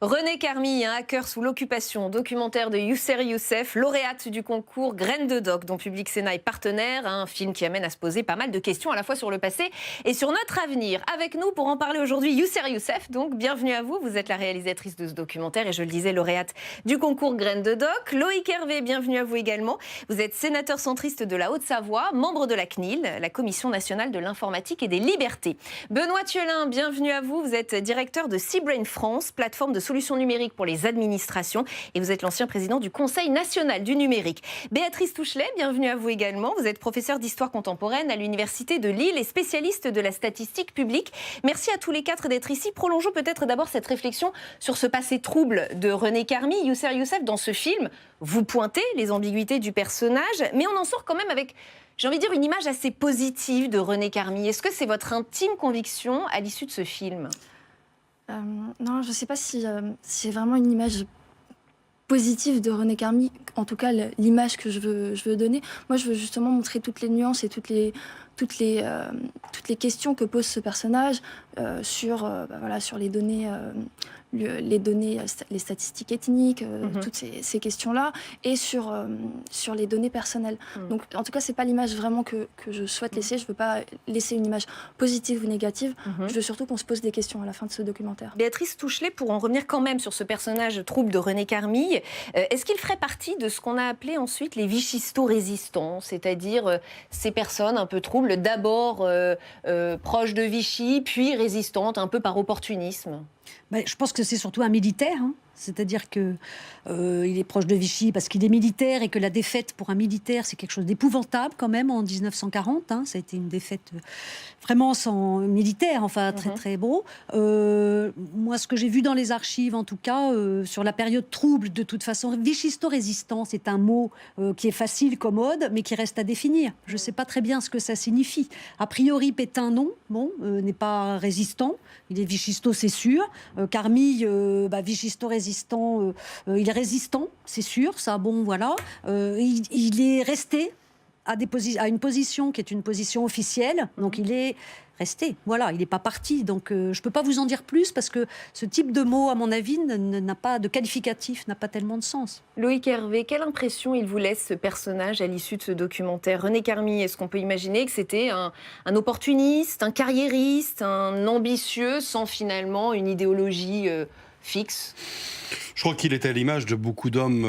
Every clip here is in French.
René Carmi, un hacker sous l'occupation, documentaire de Yousser Youssef, lauréate du concours Graines de Doc, dont Public Sénat est partenaire, un film qui amène à se poser pas mal de questions à la fois sur le passé et sur notre avenir. Avec nous pour en parler aujourd'hui, Yousser Youssef, donc bienvenue à vous. Vous êtes la réalisatrice de ce documentaire et je le disais, lauréate du concours Graines de Doc. Loïc Hervé, bienvenue à vous également. Vous êtes sénateur centriste de la Haute-Savoie, membre de la CNIL, la Commission nationale de l'informatique et des libertés. Benoît Thielin, bienvenue à vous. Vous êtes directeur de C-Brain France, plateforme de solutions numériques pour les administrations, et vous êtes l'ancien président du Conseil national du numérique. Béatrice Touchelet, bienvenue à vous également. Vous êtes professeure d'histoire contemporaine à l'Université de Lille et spécialiste de la statistique publique. Merci à tous les quatre d'être ici. Prolongeons peut-être d'abord cette réflexion sur ce passé trouble de René Carmi. Yousser Youssef, dans ce film, vous pointez les ambiguïtés du personnage, mais on en sort quand même avec, j'ai envie de dire, une image assez positive de René Carmi. Est-ce que c'est votre intime conviction à l'issue de ce film ? Non, je ne sais pas si c'est vraiment une image positive de René Carmi, en tout cas l'image que je veux donner. Moi, je veux justement montrer toutes les nuances et toutes les questions que pose ce personnage sur les données, les statistiques ethniques, toutes ces questions-là, et sur les données personnelles. Donc, en tout cas, c'est pas l'image vraiment que je souhaite laisser. Je veux pas laisser une image positive ou négative. Je veux surtout qu'on se pose des questions à la fin de ce documentaire. Béatrice Touchelet, pour en revenir quand même sur ce personnage trouble de René Carmi, est-ce qu'il ferait partie de ce qu'on a appelé ensuite les vichisto-résistants, c'est-à-dire ces personnes un peu troubles, d'abord proches de Vichy, puis résistantes, un peu par opportunisme? Je pense que c'est surtout un militaire, hein. C'est-à-dire qu'il est proche de Vichy parce qu'il est militaire et que la défaite pour un militaire, c'est quelque chose d'épouvantable quand même en 1940. Hein. Ça a été une défaite vraiment sans militaire, enfin très très beau. Moi, ce que j'ai vu dans les archives, en tout cas, sur la période trouble, de toute façon, vichisto-résistant, c'est un mot qui est facile, commode, mais qui reste à définir. Je ne sais pas très bien ce que ça signifie. A priori, Pétain, non, n'est pas résistant. Il est vichisto, c'est sûr. Carmi, vichisto-résistant, il est résistant, c'est sûr, ça, bon, voilà. Il est resté à une position qui est une position officielle, donc il est resté, voilà, il n'est pas parti. Donc je ne peux pas vous en dire plus parce que ce type de mot, à mon avis, n'a pas de qualificatif, n'a pas tellement de sens. Loïc Hervé, quelle impression il vous laisse, ce personnage, à l'issue de ce documentaire? René Carmi, est-ce qu'on peut imaginer que c'était un opportuniste, un carriériste, un ambitieux, sans finalement une idéologie fixe? Je crois qu'il était à l'image de beaucoup d'hommes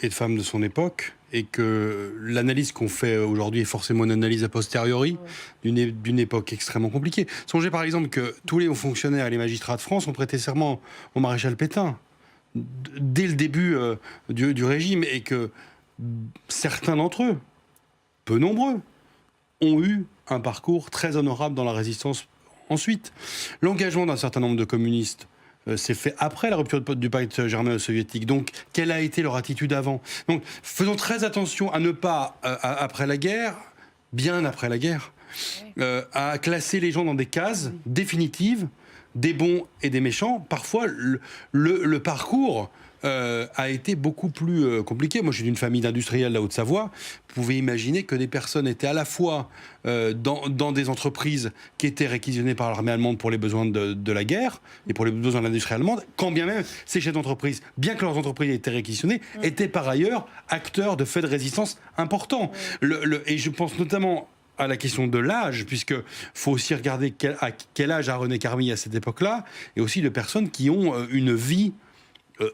et de femmes de son époque, et que l'analyse qu'on fait aujourd'hui est forcément une analyse a posteriori d'une époque extrêmement compliquée. Songez par exemple que tous les hauts fonctionnaires et les magistrats de France ont prêté serment au maréchal Pétain dès le début du régime, et que certains d'entre eux, peu nombreux, ont eu un parcours très honorable dans la résistance ensuite. L'engagement d'un certain nombre de communistes s'est fait après la rupture du pacte germano-soviétique. Donc, quelle a été leur attitude avant? Donc, faisons très attention à ne pas, après la guerre, bien après la guerre, à classer les gens dans des cases définitives, des bons et des méchants. Parfois, le parcours a été beaucoup plus compliqué. Moi, je suis d'une famille d'industriels de la Haute-Savoie. Vous pouvez imaginer que des personnes étaient à la fois dans des entreprises qui étaient réquisitionnées par l'armée allemande pour les besoins de la guerre et pour les besoins de l'industrie allemande, quand bien même ces chefs d'entreprise, bien que leurs entreprises aient été réquisitionnées, étaient par ailleurs acteurs de faits de résistance importants. Et je pense notamment à la question de l'âge, puisque faut aussi regarder à quel âge a René Carmi à cette époque-là, et aussi de personnes qui ont une vie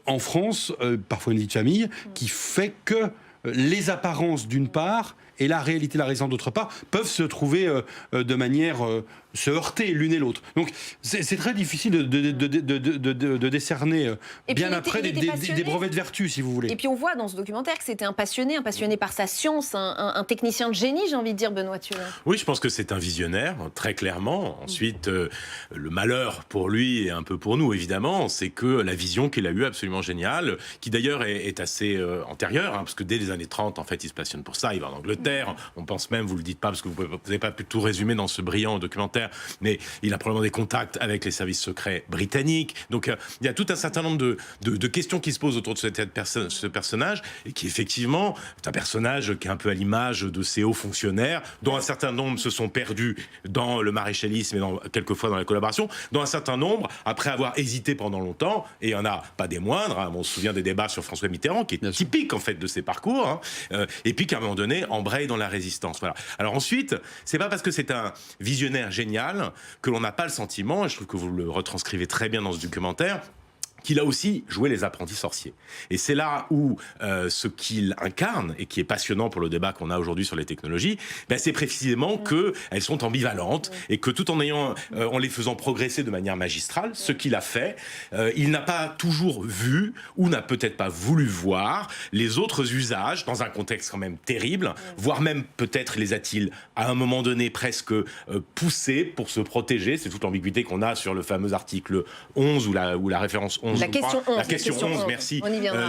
en France, parfois une vie de famille, qui fait que les apparences d'une part et la réalité, la résistance d'autre part, peuvent se trouver de manière se heurter l'une et l'autre. Donc c'est très difficile de décerner bien après des brevets de vertu, si vous voulez. Et puis on voit dans ce documentaire que c'était un passionné par sa science, un technicien de génie, j'ai envie de dire, Benoît Thielin. Oui, je pense que c'est un visionnaire, très clairement. Ensuite, le malheur pour lui et un peu pour nous, évidemment, c'est que la vision qu'il a eue, absolument géniale, qui d'ailleurs est assez antérieure, parce que dès les années 30, en fait, il se passionne pour ça, il va en Angleterre, on pense même, vous le dites pas, parce que vous n'avez pas pu tout résumer dans ce brillant documentaire, documentaire, mais il a probablement des contacts avec les services secrets britanniques. Donc il y a tout un certain nombre de questions qui se posent autour de ce personnage, et qui effectivement est un personnage qui est un peu à l'image de ces hauts fonctionnaires, dont un certain nombre se sont perdus dans le maréchalisme et quelquefois dans la collaboration, dont un certain nombre, après avoir hésité pendant longtemps, et il n'y en a pas des moindres, hein, on se souvient des débats sur François Mitterrand, qui est typique en fait de ses parcours, hein, et puis qu'à un moment donné, embraye dans la résistance. Voilà. Alors ensuite, c'est pas parce que c'est un visionnaire génial que l'on n'a pas le sentiment, et je trouve que vous le retranscrivez très bien dans ce documentaire, qu'il a aussi joué les apprentis sorciers. Et c'est là où ce qu'il incarne, et qui est passionnant pour le débat qu'on a aujourd'hui sur les technologies, c'est précisément qu'elles sont ambivalentes, et que tout en les faisant progresser de manière magistrale, ce qu'il a fait, il n'a pas toujours vu, ou n'a peut-être pas voulu voir, les autres usages, dans un contexte quand même terrible, voire même peut-être les a-t-il, à un moment donné, presque poussés pour se protéger. C'est toute l'ambiguïté qu'on a sur le fameux article 11, ou la référence 11. La question 11. La question 11, merci,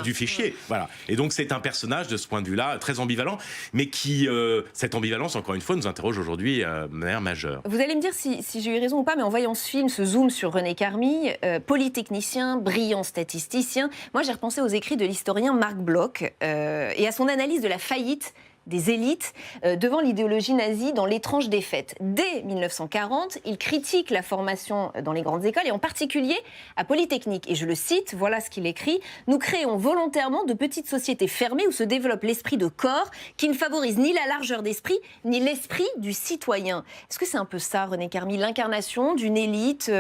du fichier. Voilà. Et donc, c'est un personnage, de ce point de vue-là, très ambivalent, mais qui, cette ambivalence, encore une fois, nous interroge aujourd'hui de manière majeure. Vous allez me dire si j'ai eu raison ou pas, mais en voyant ce film, ce zoom sur René Carmy, polytechnicien, brillant statisticien, moi, j'ai repensé aux écrits de l'historien Marc Bloch et à son analyse de la faillite des élites devant l'idéologie nazie dans L'étrange défaite. Dès 1940, il critique la formation dans les grandes écoles et en particulier à Polytechnique. Et je le cite, voilà ce qu'il écrit. « Nous créons volontairement de petites sociétés fermées où se développe l'esprit de corps qui ne favorise ni la largeur d'esprit ni l'esprit du citoyen. » Est-ce que c'est un peu ça, René Carmy, l'incarnation d'une élite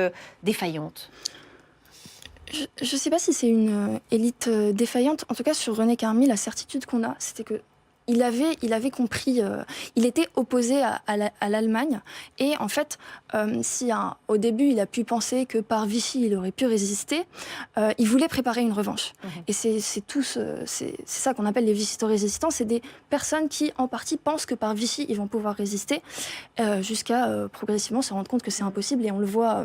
défaillante ? Je ne sais pas si c'est une élite défaillante. En tout cas, sur René Carmy, la certitude qu'on a, c'était que il avait compris, il était opposé à l'Allemagne. Et en fait, si au début, il a pu penser que par Vichy, il aurait pu résister, il voulait préparer une revanche. Et c'est ça qu'on appelle les vichistorésistants. C'est des personnes qui, en partie, pensent que par Vichy, ils vont pouvoir résister, jusqu'à progressivement se rendre compte que c'est impossible. Et on le voit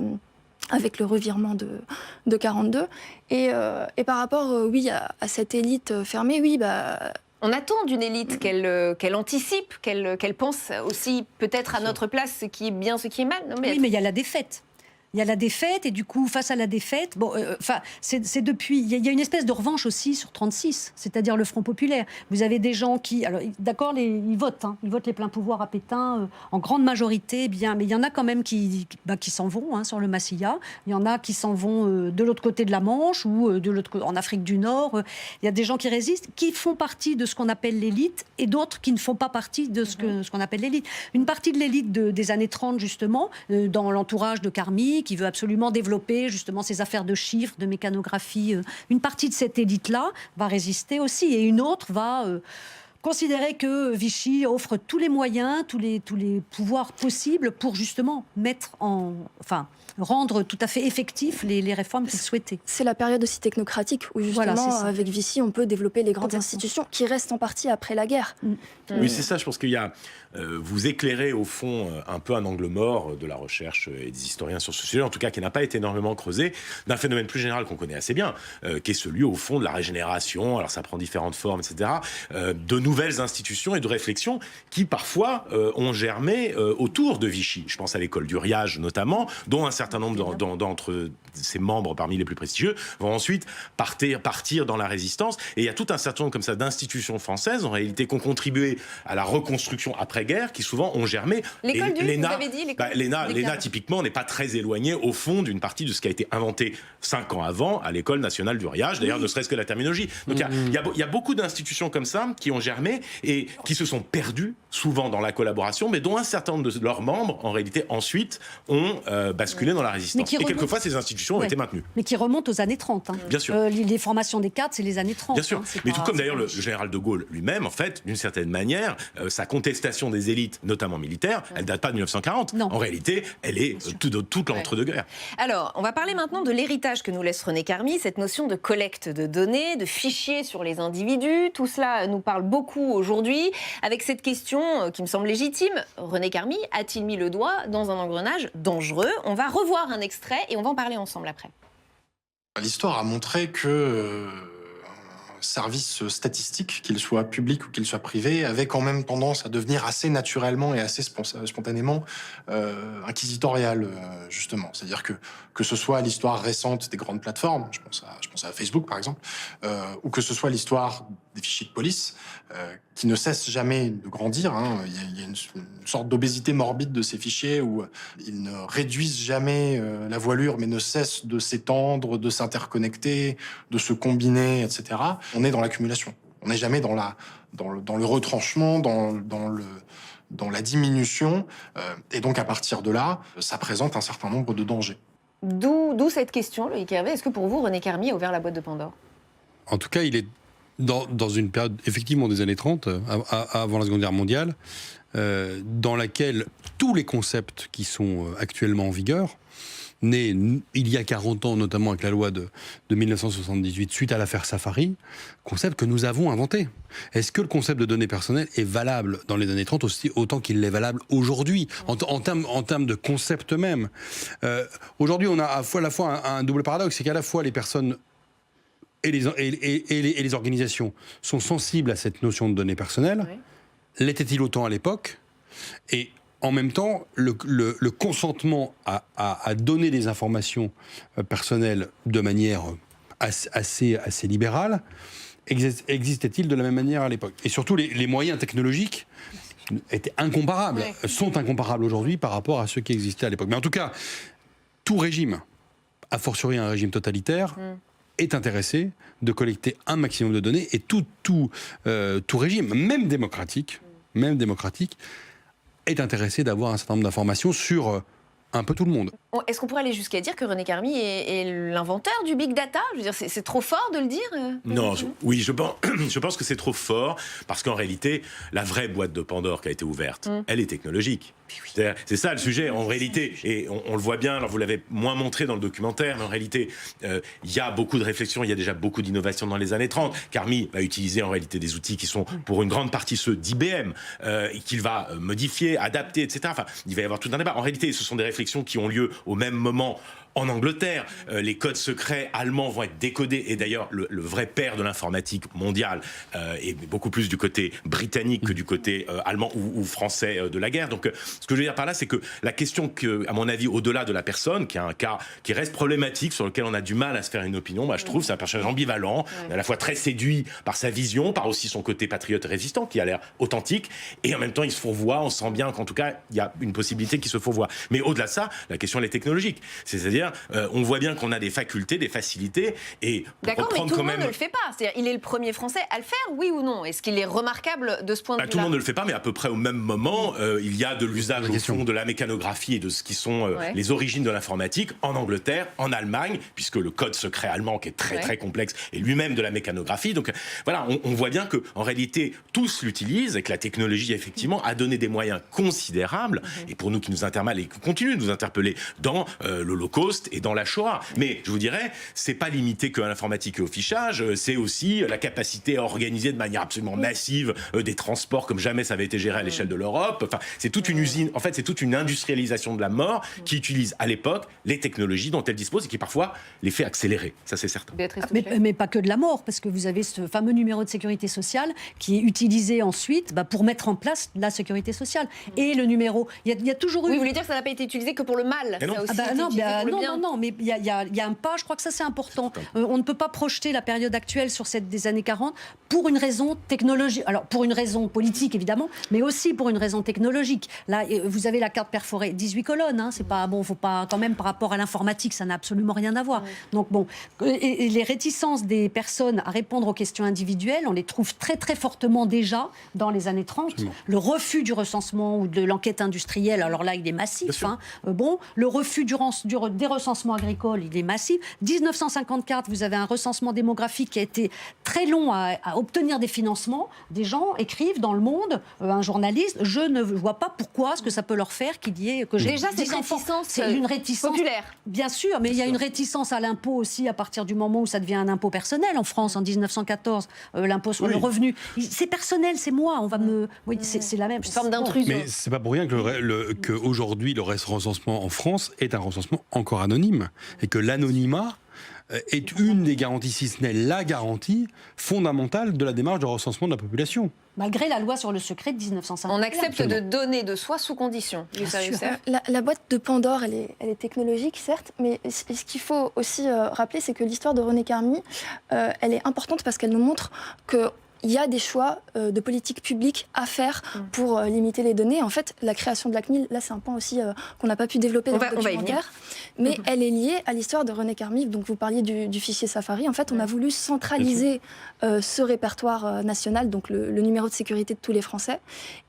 avec le revirement de 42. Et par rapport, à cette élite fermée, on attend d'une élite qu'elle anticipe, qu'elle pense aussi peut-être à notre place ce qui est bien, ce qui est mal. Non, mais il y a la défaite. Il y a la défaite, et du coup, face à la défaite, c'est depuis... Il y a une espèce de revanche aussi sur 36, c'est-à-dire le Front populaire. Vous avez des gens qui... Alors, d'accord, ils votent, ils votent les pleins pouvoirs à Pétain, en grande majorité, bien, mais il y en a quand même qui s'en vont sur le Massilia. Il y en a qui s'en vont de l'autre côté de la Manche, ou en Afrique du Nord. Il y a des gens qui résistent, qui font partie de ce qu'on appelle l'élite, et d'autres qui ne font pas partie de ce qu'on appelle l'élite. Une partie de l'élite des années 30, justement, dans l'entourage de Carmy, qui veut absolument développer justement ces affaires de chiffres, de mécanographie. Une partie de cette élite-là va résister aussi, et une autre va considérer que Vichy offre tous les moyens, tous les pouvoirs possibles pour justement rendre tout à fait effectifs les réformes qu'il souhaitait. C'est la période aussi technocratique où justement, avec Vichy, on peut développer les grandes institutions qui restent en partie après la guerre. Oui, c'est ça, je pense qu'il y a... vous éclairez au fond un peu un angle mort de la recherche et des historiens sur ce sujet, en tout cas qui n'a pas été énormément creusé, d'un phénomène plus général qu'on connaît assez bien, qui est celui au fond de la régénération, alors ça prend différentes formes, etc., de nouvelles institutions et de réflexions qui parfois ont germé autour de Vichy. Je pense à l'école du Riage notamment, dont un certain nombre d'entre ses membres parmi les plus prestigieux vont ensuite partir dans la résistance. Et il y a tout un certain nombre comme ça d'institutions françaises en réalité qui ont contribué à la reconstruction après-guerre, qui souvent ont germé. L'école du, vous avez dit l'ENA typiquement n'est pas très éloignée au fond d'une partie de ce qui a été inventé 5 ans avant à l'école nationale du Riage, d'ailleurs ne serait-ce que la terminologie. Donc il y a beaucoup d'institutions comme ça qui ont germé et qui se sont perdues souvent dans la collaboration, mais dont un certain nombre de leurs membres en réalité ensuite ont basculé dans la résistance. Et quelquefois ces institutions ont été maintenues. Mais qui remontent aux années 30. Bien sûr. Les formations des cadres, c'est les années 30. Bien sûr. Mais tout comme d'ailleurs le général de Gaulle lui-même, en fait, d'une certaine manière, sa contestation des élites, notamment militaires, elle ne date pas de 1940. Non. En réalité, elle est toute l'entre-deux-guerres. Alors, on va parler maintenant de l'héritage que nous laisse René Carmy, cette notion de collecte de données, de fichiers sur les individus. Tout cela nous parle beaucoup aujourd'hui, avec cette question qui me semble légitime. René Carmy a-t-il mis le doigt dans un engrenage dangereux ? On va revoir un extrait et on va en parler ensemble après. L'histoire a montré que service statistique, qu'il soit public ou qu'il soit privé, avait quand même tendance à devenir assez naturellement et assez spontanément inquisitorial, justement. C'est-à-dire que ce soit l'histoire récente des grandes plateformes, je pense à Facebook par exemple, ou que ce soit l'histoire des fichiers de police, qui ne cessent jamais de grandir. Il y a une sorte d'obésité morbide de ces fichiers où ils ne réduisent jamais la voilure, mais ne cessent de s'étendre, de s'interconnecter, de se combiner, etc. On est dans l'accumulation. On n'est jamais dans le retranchement, dans la diminution. Et donc, à partir de là, ça présente un certain nombre de dangers. D'où cette question, Loïc Hervé. Est-ce que pour vous, René Carmy a ouvert la boîte de Pandore? En tout cas, il est dans une période, effectivement, des années 30, avant la Seconde Guerre mondiale, dans laquelle tous les concepts qui sont actuellement en vigueur, nés il y a 40 ans, notamment avec la loi de 1978, suite à l'affaire Safari, concept que nous avons inventé. Est-ce que le concept de données personnelles est valable dans les années 30 aussi, autant qu'il l'est valable aujourd'hui, en termes de concept même? Aujourd'hui, on a à la fois un double paradoxe, c'est qu'à la fois les personnes et les organisations sont sensibles à cette notion de données personnelles. Oui. L'était-il autant à l'époque? Et en même temps, le consentement à donner des informations personnelles de manière assez libérale existait-il de la même manière à l'époque? Et surtout, les moyens technologiques étaient incomparables, sont incomparables aujourd'hui par rapport à ceux qui existaient à l'époque. Mais en tout cas, tout régime, a fortiori un régime totalitaire, est intéressé de collecter un maximum de données, et tout régime, même démocratique, est intéressé d'avoir un certain nombre d'informations sur un peu tout le monde. Est-ce qu'on pourrait aller jusqu'à dire que René Carmy est l'inventeur du big data? Je veux dire, c'est trop fort de le dire? Non, je pense que c'est trop fort, parce qu'en réalité, la vraie boîte de Pandore qui a été ouverte, elle est technologique. C'est ça le sujet, en réalité, et on le voit bien, alors vous l'avez moins montré dans le documentaire, mais en réalité, il y a beaucoup de réflexions, il y a déjà beaucoup d'innovations dans les années 30. Carmy va utiliser en réalité des outils qui sont pour une grande partie ceux d'IBM, et qu'il va modifier, adapter, etc. Enfin, il va y avoir tout un débat. En réalité, ce sont des réflexions qui ont lieu au même moment en Angleterre. Les codes secrets allemands vont être décodés, et d'ailleurs le vrai père de l'informatique mondiale est beaucoup plus du côté britannique que du côté allemand ou français de la guerre. Donc ce que je veux dire par là, c'est que la question à mon avis, au-delà de la personne, qui est un cas qui reste problématique, sur lequel on a du mal à se faire une opinion, je trouve c'est un personnage ambivalent, à la fois très séduit par sa vision, par aussi son côté patriote résistant qui a l'air authentique, et en même temps il se fourvoie, on sent bien qu'en tout cas il y a une possibilité qu'il se fourvoie. Mais au-delà de ça, la question elle est technologique, c'est-à-dire on voit bien qu'on a des facultés, des facilités, et d'accord, mais tout le monde ne le fait pas. C'est-à-dire, il est le premier Français à le faire, oui ou non? Est-ce qu'il est remarquable de ce point de vue-là? Tout le monde ne le fait pas, mais à peu près au même moment, il y a de l'usage au fond de la mécanographie et de ce qui sont les origines de l'informatique en Angleterre, en Allemagne, puisque le code secret allemand, qui est très très complexe, est lui-même de la mécanographie. Donc voilà, on voit bien que en réalité tous l'utilisent, et que la technologie effectivement a donné des moyens considérables, et pour nous qui nous interpellent et qui continuent de nous interpeller dans l'Holocauste et dans la Shoah. Mais je vous dirais, c'est pas limité qu'à l'informatique et au fichage, c'est aussi la capacité à organiser de manière absolument massive des transports comme jamais ça avait été géré à l'échelle de l'Europe. Enfin, c'est toute une usine, en fait, c'est toute une industrialisation de la mort qui utilise à l'époque les technologies dont elle dispose et qui parfois les fait accélérer. Ça, c'est certain. Mais pas que de la mort, parce que vous avez ce fameux numéro de sécurité sociale qui est utilisé ensuite pour mettre en place la sécurité sociale. Et le numéro, il y a toujours eu... Oui, vous voulez dire que ça n'a pas été utilisé que pour le mal? Non, mais il y a un pas, je crois que ça c'est important. On ne peut pas projeter la période actuelle sur celle des années 40 pour une raison technologique. Alors pour une raison politique évidemment, mais aussi pour une raison technologique. Là, vous avez la carte perforée, 18 colonnes, c'est pas bon, faut pas quand même par rapport à l'informatique, ça n'a absolument rien à voir. Donc bon, et les réticences des personnes à répondre aux questions individuelles, on les trouve très très fortement déjà dans les années 30. Absolument. Le refus du recensement ou de l'enquête industrielle, alors là il est massif. Le refus des recensements agricoles, il est massif. 1954, vous avez un recensement démographique qui a été très long à obtenir des financements. Des gens écrivent dans Le Monde, un journaliste, je ne vois pas pourquoi ce que ça peut leur faire qu'il y ait... Déjà, cette réticence, c'est une réticence populaire. Bien sûr, mais il y a une réticence à l'impôt aussi à partir du moment où ça devient un impôt personnel en France. En 1914, l'impôt sur le revenu. C'est personnel, c'est moi, on va me... Oui, c'est la même forme d'intrusion. Mais c'est pas pour rien qu'aujourd'hui, le recensement en France est un recensement encore anonyme. Et que l'anonymat est une des garanties, si ce n'est la garantie fondamentale de la démarche de recensement de la population. Malgré la loi sur le secret de 1950. On accepte de donner de soi sous condition. La boîte de Pandore, elle est technologique, certes, mais ce qu'il faut aussi rappeler, c'est que l'histoire de René Carmy, elle est importante parce qu'elle nous montre que il y a des choix de politique publique à faire pour limiter les données. En fait, la création de la CNIL, là, c'est un point aussi qu'on n'a pas pu développer dans le documentaire, mais elle est liée à l'histoire de René Carmy. Donc, vous parliez du fichier Safari. En fait, on a voulu centraliser ce répertoire national, donc le numéro de sécurité de tous les Français.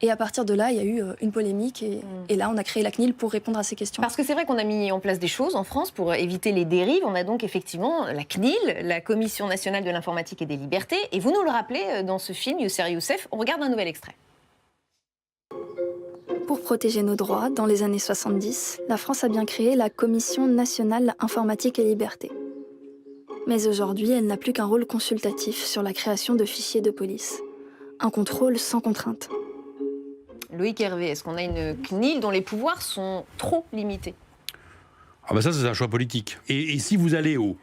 Et à partir de là, il y a eu une polémique. Et là, on a créé la CNIL pour répondre à ces questions. Parce que c'est vrai qu'on a mis en place des choses en France pour éviter les dérives. On a donc effectivement la CNIL, la Commission nationale de l'informatique et des libertés. Et vous nous le rappelez dans ce film, Yousser Youssef. On regarde un nouvel extrait. Pour protéger nos droits, dans les années 70, la France a bien créé la Commission nationale informatique et liberté. Mais aujourd'hui, elle n'a plus qu'un rôle consultatif sur la création de fichiers de police. Un contrôle sans contrainte. Loïc Hervé, est-ce qu'on a une CNIL dont les pouvoirs sont trop limités ? Ah bah ça, c'est un choix politique. Et si vous allez au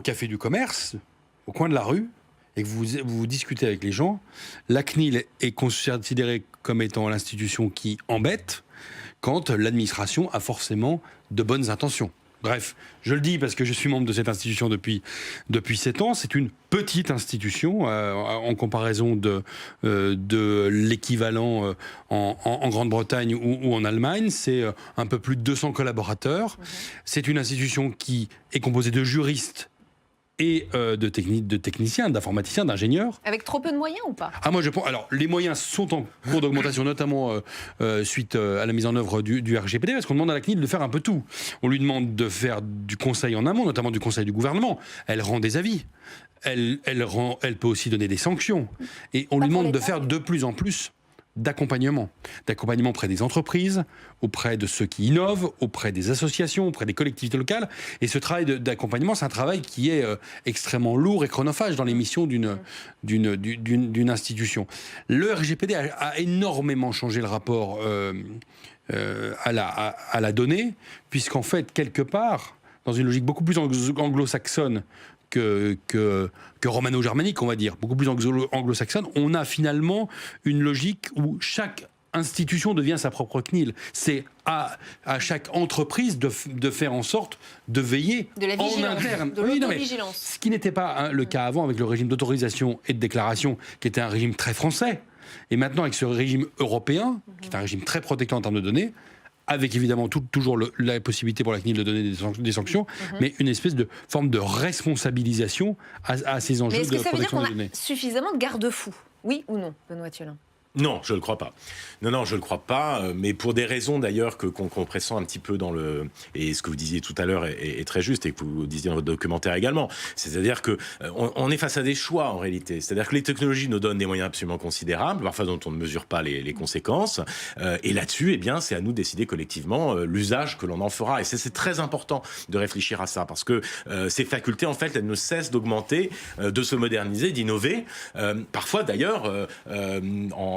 café du commerce, au coin de la rue, et que vous discutez avec les gens, la CNIL est considérée comme étant l'institution qui embête quand l'administration a forcément de bonnes intentions. Bref, je le dis parce que je suis membre de cette institution depuis 7 ans. C'est une petite institution en comparaison de l'équivalent en Grande-Bretagne ou en Allemagne. C'est un peu plus de 200 collaborateurs. C'est une institution qui est composée de juristes et de techniciens, d'informaticiens, d'ingénieurs. Avec trop peu de moyens ou pas ? Moi je pense. Alors les moyens sont en cours d'augmentation, notamment suite à la mise en œuvre du RGPD, parce qu'on demande à la CNIL de faire un peu tout. On lui demande de faire du conseil en amont, notamment du conseil du gouvernement. Elle rend des avis. Elle peut aussi donner des sanctions. Et on lui demande de faire de plus en plus d'accompagnement auprès des entreprises, auprès de ceux qui innovent, auprès des associations, auprès des collectivités locales. Et ce travail d'accompagnement, c'est un travail qui est extrêmement lourd et chronophage dans les missions d'une institution. Le RGPD a énormément changé le rapport à la donnée, puisqu'en fait, quelque part, dans une logique beaucoup plus anglo-saxonne que romano-germanique, on va dire, beaucoup plus anglo-saxonne, on a finalement une logique où chaque institution devient sa propre CNIL. C'est à chaque entreprise de faire en sorte de veiller de la vigilance, en interne. de l'autovigilance. Ce qui n'était pas le cas avant avec le régime d'autorisation et de déclaration, qui était un régime très français. Et maintenant, avec ce régime européen, qui est un régime très protecteur en termes de données, avec évidemment toujours la possibilité pour la CNIL de donner des sanctions, mais une espèce de forme de responsabilisation à ces enjeux de protection des données. Est-ce que ça veut dire qu'on a suffisamment de garde-fous ? Oui ou non, Benoît Thiolin ? Non, je ne le crois pas. Non, je ne le crois pas, mais pour des raisons d'ailleurs qu'on pressent un petit peu dans le... Et ce que vous disiez tout à l'heure est très juste, et que vous disiez dans votre documentaire également. C'est-à-dire qu'on est face à des choix en réalité. C'est-à-dire que les technologies nous donnent des moyens absolument considérables, parfois dont on ne mesure pas les conséquences. Et là-dessus, eh bien, c'est à nous de décider collectivement l'usage que l'on en fera. Et c'est très important de réfléchir à ça, parce que ces facultés, en fait, elles ne cessent d'augmenter, de se moderniser, d'innover. Parfois d'ailleurs,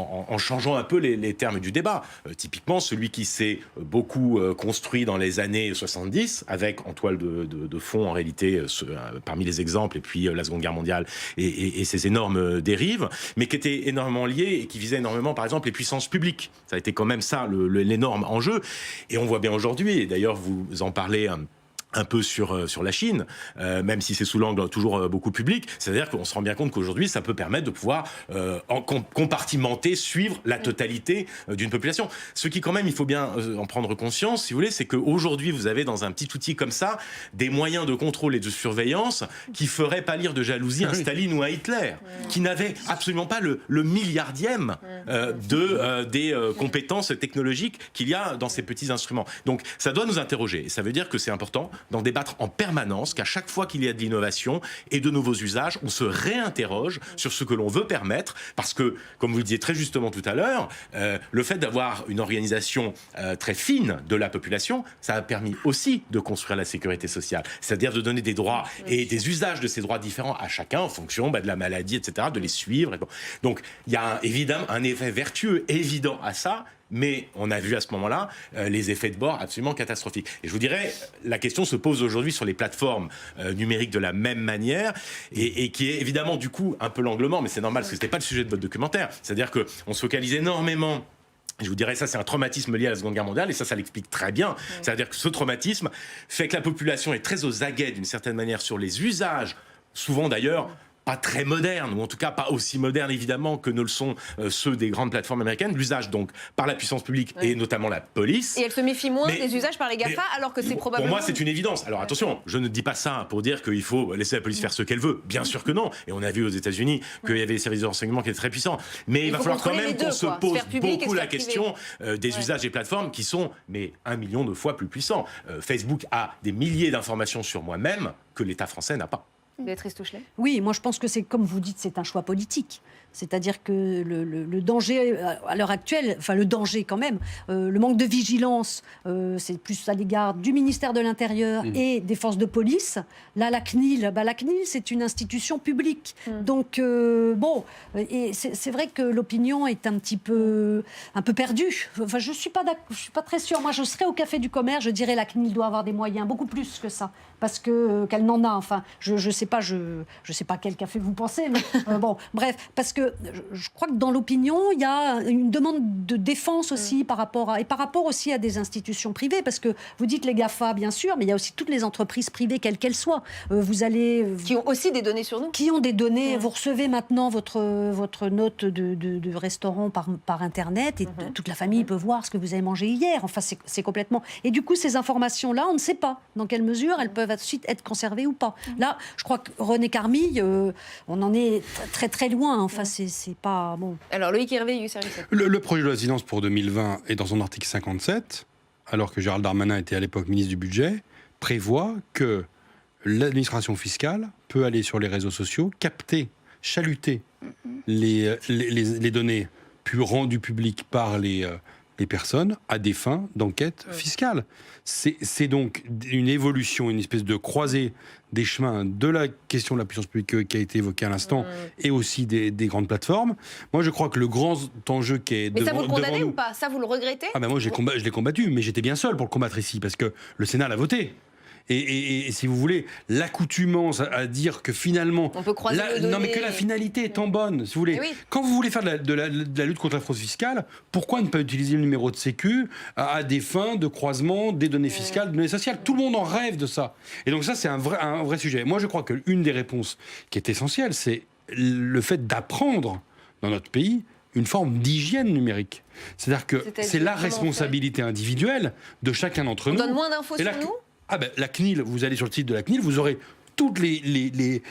en changeant un peu les termes du débat. Typiquement, celui qui s'est beaucoup construit dans les années 70, avec en toile de fond, en réalité, parmi les exemples, et puis la Seconde Guerre mondiale et ces énormes dérives, mais qui était énormément lié et qui visait énormément, par exemple, les puissances publiques. Ça a été quand même ça, l'énorme enjeu. Et on voit bien aujourd'hui, et d'ailleurs, vous en parlez un peu sur la Chine, même si c'est sous l'angle toujours beaucoup public, c'est-à-dire qu'on se rend bien compte qu'aujourd'hui, ça peut permettre de pouvoir compartimenter, suivre la totalité d'une population. Ce qui, quand même, il faut bien en prendre conscience, si vous voulez, c'est qu'aujourd'hui, vous avez dans un petit outil comme ça des moyens de contrôle et de surveillance qui feraient pâlir de jalousie un Staline ou un Hitler, qui n'avait absolument pas le milliardième des compétences technologiques qu'il y a dans ces petits instruments. Donc, ça doit nous interroger, et ça veut dire que c'est important d'en débattre en permanence, qu'à chaque fois qu'il y a de l'innovation et de nouveaux usages, on se réinterroge sur ce que l'on veut permettre, parce que, comme vous le disiez très justement tout à l'heure, le fait d'avoir une organisation très fine de la population, ça a permis aussi de construire la sécurité sociale, c'est-à-dire de donner des droits et des usages de ces droits différents à chacun en fonction de la maladie, etc., de les suivre. Donc, il y a évidemment un effet vertueux évident à ça, Mais on a vu à ce moment-là les effets de bord absolument catastrophiques. Et je vous dirais, la question se pose aujourd'hui sur les plateformes numériques de la même manière, et qui est évidemment du coup un peu l'angle mort, mais c'est normal parce que c'était pas le sujet de votre documentaire. C'est-à-dire qu'on se focalise énormément. Je vous dirais, ça, c'est un traumatisme lié à la Seconde Guerre mondiale, et ça l'explique très bien. C'est-à-dire que ce traumatisme fait que la population est très aux aguets, d'une certaine manière, sur les usages, souvent d'ailleurs pas très modernes, ou en tout cas pas aussi modernes évidemment que ne le sont ceux des grandes plateformes américaines, l'usage donc par la puissance publique et notamment la police. Et elle se méfie moins des usages par les GAFA, alors que c'est probablement... Pour moi, c'est une évidence. Alors attention, je ne dis pas ça pour dire qu'il faut laisser la police faire ce qu'elle veut. Bien sûr que non. Et on a vu aux États-Unis qu'il y avait des services de renseignement qui étaient très puissants. Mais il va falloir quand même qu'on se pose beaucoup la question des usages des plateformes qui sont 1 million de fois plus puissants. Facebook a des milliers d'informations sur moi-même que l'État français n'a pas. Béatrice Touchelet. Oui, moi je pense que c'est, comme vous dites, c'est un choix politique. C'est-à-dire que le danger, à l'heure actuelle, enfin le danger quand même, le manque de vigilance, c'est plus à l'égard du ministère de l'Intérieur et des forces de police. Là, la CNIL, la CNIL, c'est une institution publique. Donc, bon, et c'est vrai que l'opinion est un peu perdue. Enfin, je suis pas très sûre. Moi, je serais au Café du Commerce, je dirais la CNIL doit avoir des moyens, beaucoup plus que ça, parce qu'elle n'en a. Enfin, je sais pas quel café vous pensez, mais bon, bref, parce que je crois que dans l'opinion, il y a une demande de défense aussi par rapport aussi à des institutions privées, parce que vous dites les GAFA, bien sûr, mais il y a aussi toutes les entreprises privées, quelles qu'elles soient. Qui ont aussi des données sur nous. Qui ont des données. Vous recevez maintenant votre note de restaurant par Internet, et toute la famille peut voir ce que vous avez mangé hier. Enfin, c'est complètement... Et du coup, ces informations-là, on ne sait pas dans quelle mesure elles peuvent ensuite être conservées ou pas. Là, je crois que René Carmille, on en est très très loin. Enfin, c'est pas bon. Alors Loïc Hervé, le projet de loi de finances pour 2020 est dans son article 57, alors que Gérald Darmanin était à l'époque ministre du Budget, prévoit que l'administration fiscale peut aller sur les réseaux sociaux, capter, chaluter les données rendues publiques par les personnes à des fins d'enquête fiscale. C'est donc une évolution, une espèce de croisée des chemins de la question de la puissance publique qui a été évoquée à l'instant, et aussi des grandes plateformes. Moi, je crois que le grand enjeu qui est devant nous... Mais ça, vous le condamnez ou pas? Ça, vous le regrettez? Moi, je l'ai combattu, mais j'étais bien seul pour le combattre ici, parce que le Sénat l'a voté. Et si vous voulez, l'accoutumance à dire que finalement... On peut croiser le données. Non, mais que la finalité étant bonne, si vous voulez. Quand vous voulez faire de la lutte contre la fraude fiscale, pourquoi ne pas utiliser le numéro de sécu à des fins de croisement des données fiscales, des données sociales? Tout le monde en rêve de ça. Et donc ça, c'est un vrai sujet. Moi, je crois qu'une des réponses qui est essentielle, c'est le fait d'apprendre dans notre pays une forme d'hygiène numérique. C'est-à-dire que c'est la responsabilité individuelle de chacun d'entre nous. On donne moins d'infos sur nous ? La CNIL, vous allez sur le site de la CNIL, vous aurez toutes les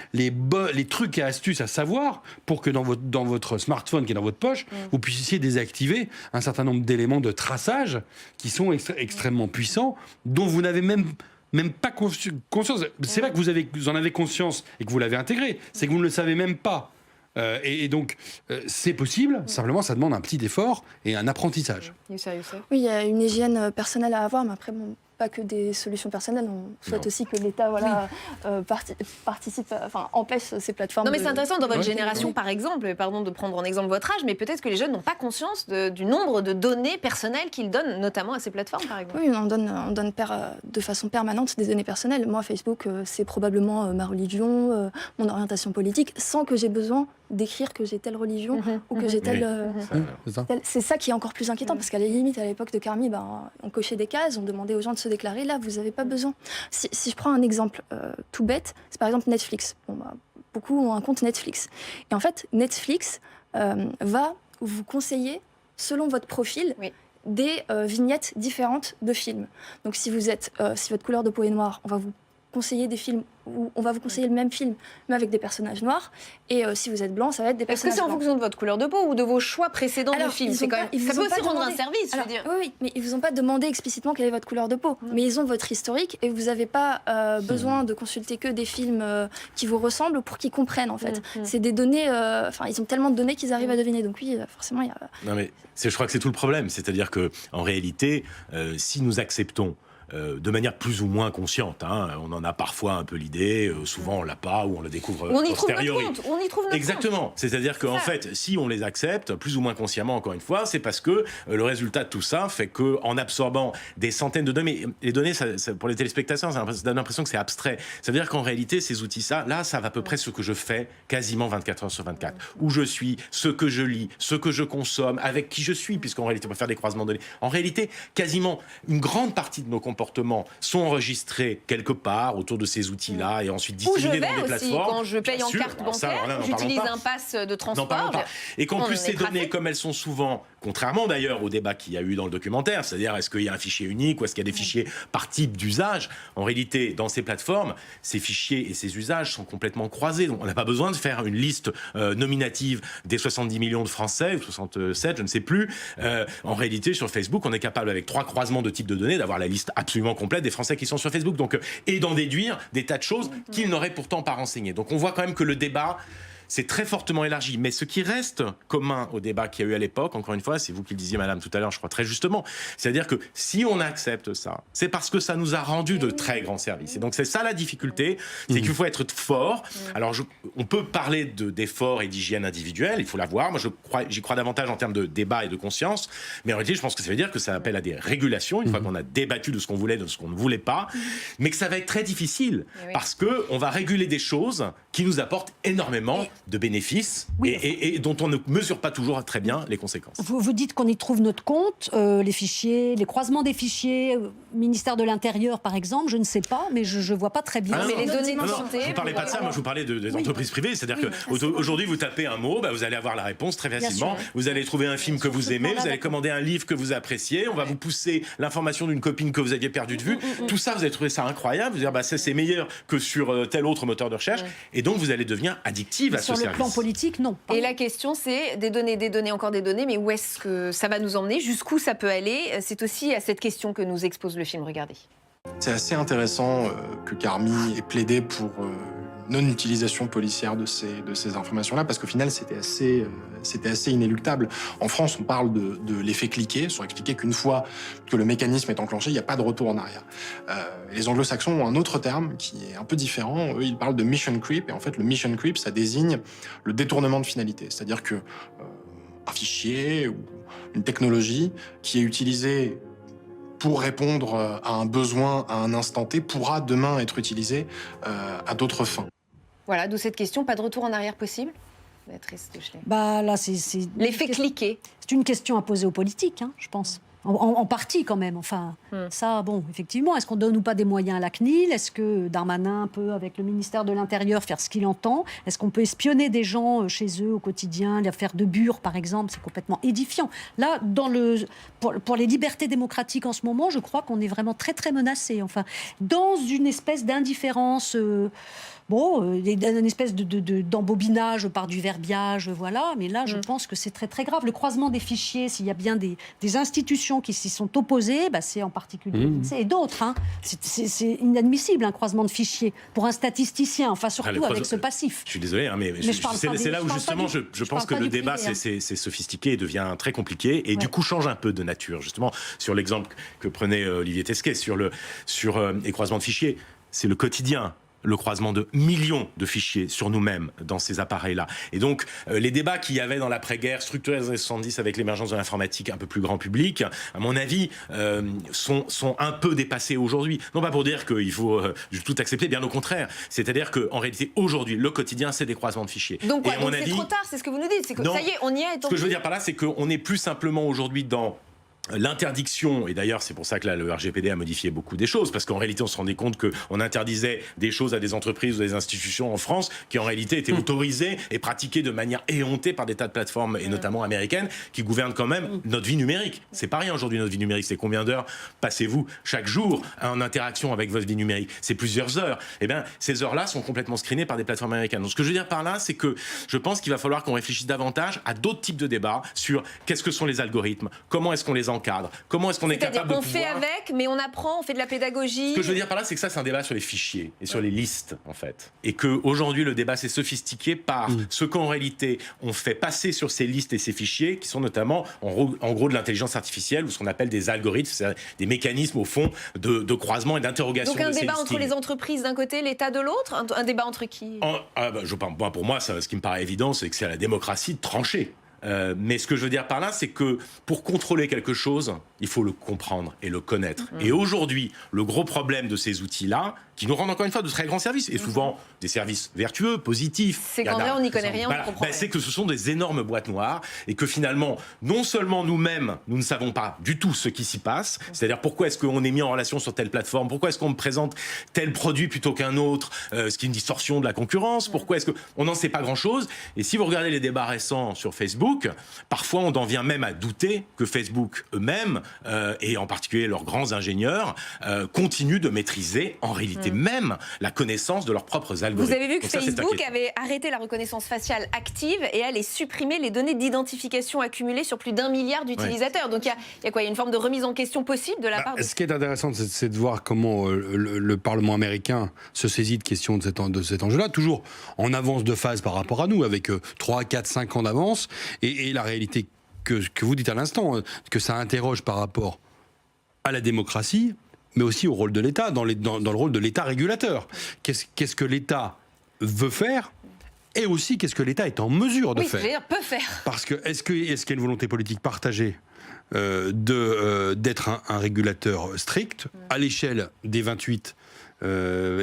trucs et astuces à savoir pour que dans votre smartphone qui est dans votre poche, vous puissiez désactiver un certain nombre d'éléments de traçage qui sont extrêmement puissants, dont vous n'avez même pas conscience. C'est vrai que vous en avez conscience et que vous l'avez intégré, c'est que vous ne le savez même pas. Et donc, c'est possible, simplement ça demande un petit effort et un apprentissage. Oui, il y a une hygiène personnelle à avoir, mais après, pas que des solutions personnelles. On souhaite aussi que l'État participe, empêche ces plateformes. Non, mais c'est intéressant, dans votre génération, par exemple, pardon de prendre en exemple votre âge, mais peut-être que les jeunes n'ont pas conscience du nombre de données personnelles qu'ils donnent, notamment à ces plateformes, par exemple. Oui, on donne de façon permanente des données personnelles. Moi, Facebook, c'est probablement ma religion, mon orientation politique, sans que j'ai besoin d'écrire que j'ai telle religion ou que j'ai telle... C'est ça qui est encore plus inquiétant, parce qu'à la limite, à l'époque de Carmi, on cochait des cases, on demandait aux gens de se déclarer. Là, vous n'avez pas besoin. Si je prends un exemple tout bête, c'est par exemple Netflix. Beaucoup ont un compte Netflix. Et en fait, Netflix va vous conseiller, selon votre profil, des vignettes différentes de films. Donc si votre couleur de peau est noire, on va vous conseiller des films où on va vous conseiller le même film, mais avec des personnages noirs. Et si vous êtes blanc, ça va être des personnages blancs. Est-ce que c'est en fonction de votre couleur de peau ou de vos choix précédents de films? Ça peut aussi rendre un service, je veux dire. Oui, mais ils ne vous ont pas demandé explicitement quelle est votre couleur de peau. Mais ils ont votre historique et vous n'avez pas besoin de consulter que des films qui vous ressemblent pour qu'ils comprennent, en fait. C'est des données... ils ont tellement de données qu'ils arrivent à deviner. Donc oui, forcément, il y a... Non, mais je crois que c'est tout le problème. C'est-à-dire qu'en réalité, si nous acceptons de manière plus ou moins consciente. On en a parfois un peu l'idée, souvent on l'a pas, ou on le découvre on y trouve posteriori. notre compte. On y trouve notre Exactement. compte. C'est-à-dire qu'en fait, si on les accepte, plus ou moins consciemment, encore une fois, c'est parce que le résultat de tout ça fait qu'en absorbant des centaines de données, les données, pour les téléspectateurs, ça donne l'impression que c'est abstrait. Ça veut dire qu'en réalité, ces outils-là, là, ça va à peu près ce que je fais quasiment 24 heures sur 24. Où je suis, ce que je lis, ce que je consomme, avec qui je suis, puisqu'en réalité, on peut faire des croisements de données. En réalité, quasiment une grande partie de nos comportements sont enregistrés quelque part autour de ces outils-là et ensuite disséminés dans des plateformes. Quand je paye en carte bancaire, j'utilise un pass de transport. Et qu'en plus, ces données, comme elles sont souvent, contrairement d'ailleurs au débat qu'il y a eu dans le documentaire, c'est-à-dire est-ce qu'il y a un fichier unique ou est-ce qu'il y a des fichiers par type d'usage, en réalité, dans ces plateformes, ces fichiers et ces usages sont complètement croisés. Donc on n'a pas besoin de faire une liste nominative des 70 millions de Français, ou 67, je ne sais plus. En réalité, sur Facebook, on est capable, avec 3 croisements de types de données, d'avoir la liste absolument complète des Français qui sont sur Facebook. Donc, et d'en déduire des tas de choses qu'ils n'auraient pourtant pas renseignées. Donc on voit quand même que le débat c'est très fortement élargi. Mais ce qui reste commun au débat qu'il y a eu à l'époque, encore une fois, c'est vous qui le disiez, madame, tout à l'heure, je crois très justement, c'est-à-dire que si on accepte ça, c'est parce que ça nous a rendu de très grands services. Et donc c'est ça la difficulté, c'est qu'il faut être fort. Alors on peut parler d'efforts et d'hygiène individuelle, il faut l'avoir. Moi j'y crois davantage en termes de débat et de conscience, mais en réalité je pense que ça veut dire que ça appelle à des régulations, une fois qu'on a débattu de ce qu'on voulait, de ce qu'on ne voulait pas, mais que ça va être très difficile, parce qu'on va réguler des choses qui nous apportent énormément de bénéfices et dont on ne mesure pas toujours très bien les conséquences. Vous dites qu'on y trouve notre compte, les fichiers, les croisements des fichiers, ministère de l'Intérieur par exemple, je ne sais pas, mais je ne vois pas très bien. Mais les données de santé... Je ne parlais pas de ça, moi je vous parlais des entreprises privées, c'est-à-dire qu'aujourd'hui vous tapez un mot, vous allez avoir la réponse très facilement, vous allez trouver un film que vous aimez, vous allez commander un livre que vous appréciez, on va vous pousser l'information d'une copine que vous aviez perdue de vue, tout ça vous allez trouver ça incroyable, vous allez dire ça c'est meilleur que sur tel autre moteur de recherche, et donc vous allez devenir addictive à ce service. Sur le plan politique, non. Et la question, c'est des données, encore des données, mais où est-ce que ça va nous emmener? Jusqu'où ça peut aller? C'est aussi à cette question que nous expose le film. Regardez. C'est assez intéressant que Carmi ait plaidé pour non-utilisation policière de ces informations-là, parce qu'au final, c'était assez inéluctable. En France, on parle de l'effet cliquet, sur expliquer qu'une fois que le mécanisme est enclenché, il n'y a pas de retour en arrière. Les anglo-saxons ont un autre terme qui est un peu différent. Eux, ils parlent de mission creep, et en fait, le mission creep, ça désigne le détournement de finalité. C'est-à-dire que un fichier ou une technologie qui est utilisée pour répondre à un besoin à un instant T pourra demain être utilisée à d'autres fins. Voilà, d'où cette question, pas de retour en arrière possible? Béatrice Duchelet. Là, l'effet cliquet. C'est une question à poser aux politiques, je pense. En partie quand même, enfin, ça, bon, effectivement, est-ce qu'on donne ou pas des moyens à la CNIL? Est-ce que Darmanin peut, avec le ministère de l'Intérieur, faire ce qu'il entend? Est-ce qu'on peut espionner des gens chez eux au quotidien? L'affaire de Bure, par exemple, c'est complètement édifiant. Là, pour les libertés démocratiques en ce moment, je crois qu'on est vraiment très, très menacés. Enfin, dans une espèce d'indifférence... une espèce d'embobinage par du verbiage, voilà. Mais là, je pense que c'est très, très grave. Le croisement des fichiers, s'il y a bien des institutions qui s'y sont opposées, c'est en particulier et d'autres. C'est inadmissible, un croisement de fichiers pour un statisticien, enfin surtout avec ce passif. Je suis désolé, mais c'est là où justement je pense que le débat c'est sophistiqué et devient très compliqué et du coup change un peu de nature. Justement, sur l'exemple que prenait Olivier Tesquet sur les croisements de fichiers, c'est le quotidien. Le croisement de millions de fichiers sur nous-mêmes dans ces appareils-là. Et donc, les débats qu'il y avait dans l'après-guerre, structurés dans les années 70 avec l'émergence de l'informatique un peu plus grand public, à mon avis, sont un peu dépassés aujourd'hui. Non pas pour dire qu'il faut tout accepter, bien au contraire. C'est-à-dire qu'en réalité, aujourd'hui, le quotidien, c'est des croisements de fichiers. Donc, c'est trop tard, c'est ce que vous nous dites. C'est que ça y est, on y est. Ce que je veux dire par là, c'est qu'on est plus simplement aujourd'hui dans l'interdiction, et d'ailleurs c'est pour ça que là, le RGPD a modifié beaucoup des choses, parce qu'en réalité on se rendait compte qu'on interdisait des choses à des entreprises ou des institutions en France qui en réalité étaient autorisées et pratiquées de manière éhontée par des tas de plateformes, et notamment américaines, qui gouvernent quand même notre vie numérique. C'est pas rien aujourd'hui notre vie numérique, c'est combien d'heures passez-vous chaque jour en interaction avec votre vie numérique? C'est plusieurs heures. Eh bien ces heures-là sont complètement screenées par des plateformes américaines. Donc ce que je veux dire par là, c'est que je pense qu'il va falloir qu'on réfléchisse davantage à d'autres types de débats sur qu'est-ce que sont les algorithmes, comment est-ce qu'on les l'encadre? Comment est-ce qu'on est C'est-à-dire capable de qu'on fait pouvoir... avec, mais on apprend, on fait de la pédagogie. Ce que je veux dire par là, c'est que ça, c'est un débat sur les fichiers et sur les listes, en fait. Et qu'aujourd'hui, le débat s'est sophistiqué par ce qu'en réalité, on fait passer sur ces listes et ces fichiers, qui sont notamment, en gros, de l'intelligence artificielle, ou ce qu'on appelle des algorithmes, c'est des mécanismes, au fond, de croisement et d'interrogation. Donc un de ces débat entre listings. les entreprises d'un côté, l'État de l'autre. Un débat entre qui? Pour moi, ce qui me paraît évident, c'est que c'est à la démocratie de trancher. Mais ce que je veux dire par là, c'est que pour contrôler quelque chose, il faut le comprendre et le connaître. Et aujourd'hui, le gros problème de ces outils-là, qui nous rendent encore une fois de très grands services, et souvent des services vertueux, positifs. C'est qu'en vrai, on n'y connaît rien, on comprend rien. C'est que ce sont des énormes boîtes noires, et que finalement, non seulement nous-mêmes, nous ne savons pas du tout ce qui s'y passe, c'est-à-dire pourquoi est-ce qu'on est mis en relation sur telle plateforme, pourquoi est-ce qu'on me présente tel produit plutôt qu'un autre, ce qui est une distorsion de la concurrence, pourquoi est-ce qu'on n'en sait pas grand-chose. Et si vous regardez les débats récents sur Facebook, parfois on en vient même à douter que Facebook eux-mêmes, et en particulier leurs grands ingénieurs, continuent de maîtriser en réalité même la connaissance de leurs propres algorithmes. Vous avez vu que Donc ça, c'est Facebook inquiétant. avait arrêté la reconnaissance faciale active et allait supprimer les données d'identification accumulées sur plus d'1 milliard d'utilisateurs. Donc il y a quoi? Il y a une forme de remise en question possible de la part de... Ce qui est intéressant, c'est de voir comment le Parlement américain se saisit de questions de cet enjeu-là, toujours en avance de phase par rapport à nous, avec 3, 4, 5 ans d'avance, et la réalité que vous dites à l'instant, que ça interroge par rapport à la démocratie, mais aussi au rôle de l'État, dans le rôle de l'État régulateur. Qu'est-ce que l'État veut faire, et aussi qu'est-ce que l'État est en mesure de faire. Oui, peut faire. Parce que est-ce qu'il y a une volonté politique partagée d'être un régulateur strict à l'échelle des 28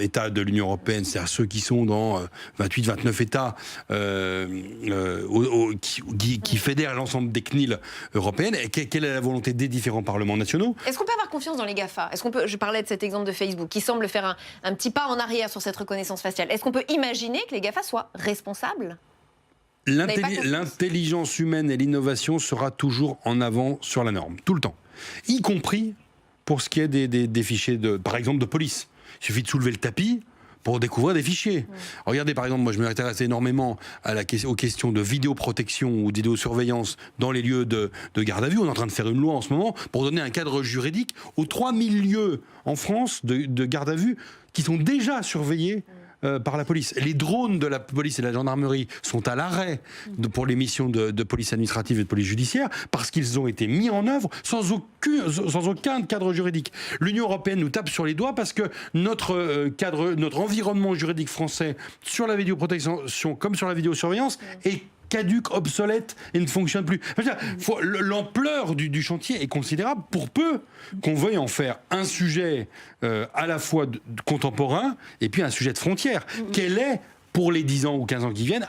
États de l'Union européenne, c'est-à-dire ceux qui sont dans 28-29 États qui fédèrent l'ensemble des CNIL européennes. Et quelle est la volonté des différents parlements nationaux? Est-ce qu'on peut avoir confiance dans les GAFA? Je parlais de cet exemple de Facebook qui semble faire un petit pas en arrière sur cette reconnaissance faciale. Est-ce qu'on peut imaginer que les GAFA soient responsables? L'intelligence humaine et l'innovation sera toujours en avant sur la norme, tout le temps. Y compris pour ce qui est des fichiers, par exemple, de police. Il suffit de soulever le tapis pour découvrir des fichiers. Regardez, par exemple, moi je m'intéresse énormément aux questions de vidéoprotection ou de vidéosurveillance dans les lieux de garde à vue. On est en train de faire une loi en ce moment pour donner un cadre juridique aux 3000 lieux en France de garde à vue qui sont déjà surveillés par la police. Les drones de la police et de la gendarmerie sont à l'arrêt pour les missions de police administrative et de police judiciaire parce qu'ils ont été mis en œuvre sans aucun cadre juridique. L'Union européenne nous tape sur les doigts parce que notre environnement juridique français sur la vidéoprotection comme sur la vidéosurveillance est caduque, obsolète et ne fonctionne plus. L'ampleur du chantier est considérable pour peu qu'on veuille en faire un sujet à la fois contemporain et puis un sujet de frontière. Quel est, pour les 10 ans ou 15 ans qui viennent,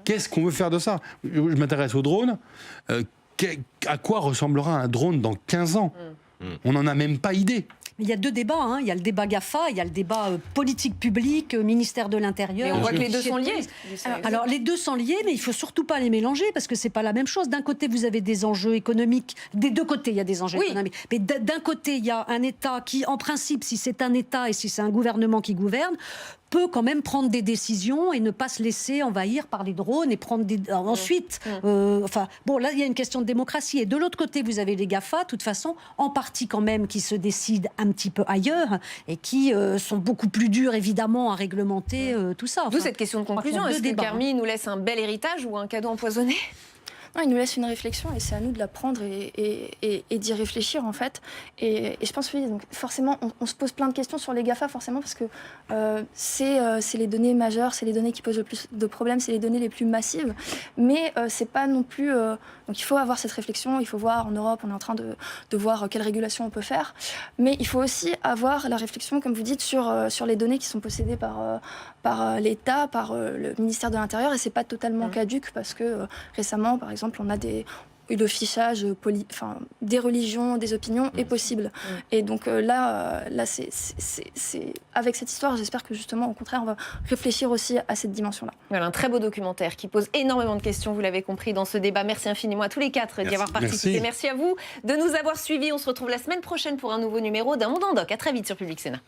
qu'est-ce qu'on veut faire de ça? Je m'intéresse aux drones. À quoi ressemblera un drone dans 15 ans? On n'en a même pas idée. Il y a deux débats, hein. Il y a le débat GAFA, il y a le débat politique publique, ministère de l'Intérieur. Mais on voit que les deux sont liés. Alors les deux sont liés, mais il faut surtout pas les mélanger parce que c'est pas la même chose. D'un côté, vous avez des enjeux économiques. Des deux côtés, il y a des enjeux économiques. Mais d'un côté, il y a un État qui, en principe, si c'est un État et si c'est un gouvernement qui gouverne, peut quand même prendre des décisions et ne pas se laisser envahir par les drones et prendre des... ensuite, là, il y a une question de démocratie. Et de l'autre côté, vous avez les GAFA, de toute façon, en partie quand même, qui se décident un petit peu ailleurs et qui sont beaucoup plus durs, évidemment, à réglementer tout ça. D'où cette question de conclusion. Est-ce que Carmi nous laisse un bel héritage ou un cadeau empoisonné? Non, il nous laisse une réflexion et c'est à nous de la prendre et d'y réfléchir en fait. Et je pense oui, donc forcément, on se pose plein de questions sur les GAFA forcément parce que c'est les données majeures, c'est les données qui posent le plus de problèmes, c'est les données les plus massives. Mais c'est pas non plus... donc il faut avoir cette réflexion, il faut voir en Europe, on est en train de voir quelle régulation on peut faire. Mais il faut aussi avoir la réflexion, comme vous dites, sur les données qui sont possédées par l'État, par le ministère de l'Intérieur. Et c'est pas totalement caduque parce que récemment, par exemple, on a le fichage des religions, des opinions est possible. Et donc là c'est avec cette histoire, j'espère que justement, au contraire, on va réfléchir aussi à cette dimension-là. Voilà, un très beau documentaire qui pose énormément de questions, vous l'avez compris, dans ce débat. Merci infiniment à tous les quatre d'y avoir participé. Merci à vous de nous avoir suivis. On se retrouve la semaine prochaine pour un nouveau numéro d'Un Monde en Doc. À très vite sur Public Sénat.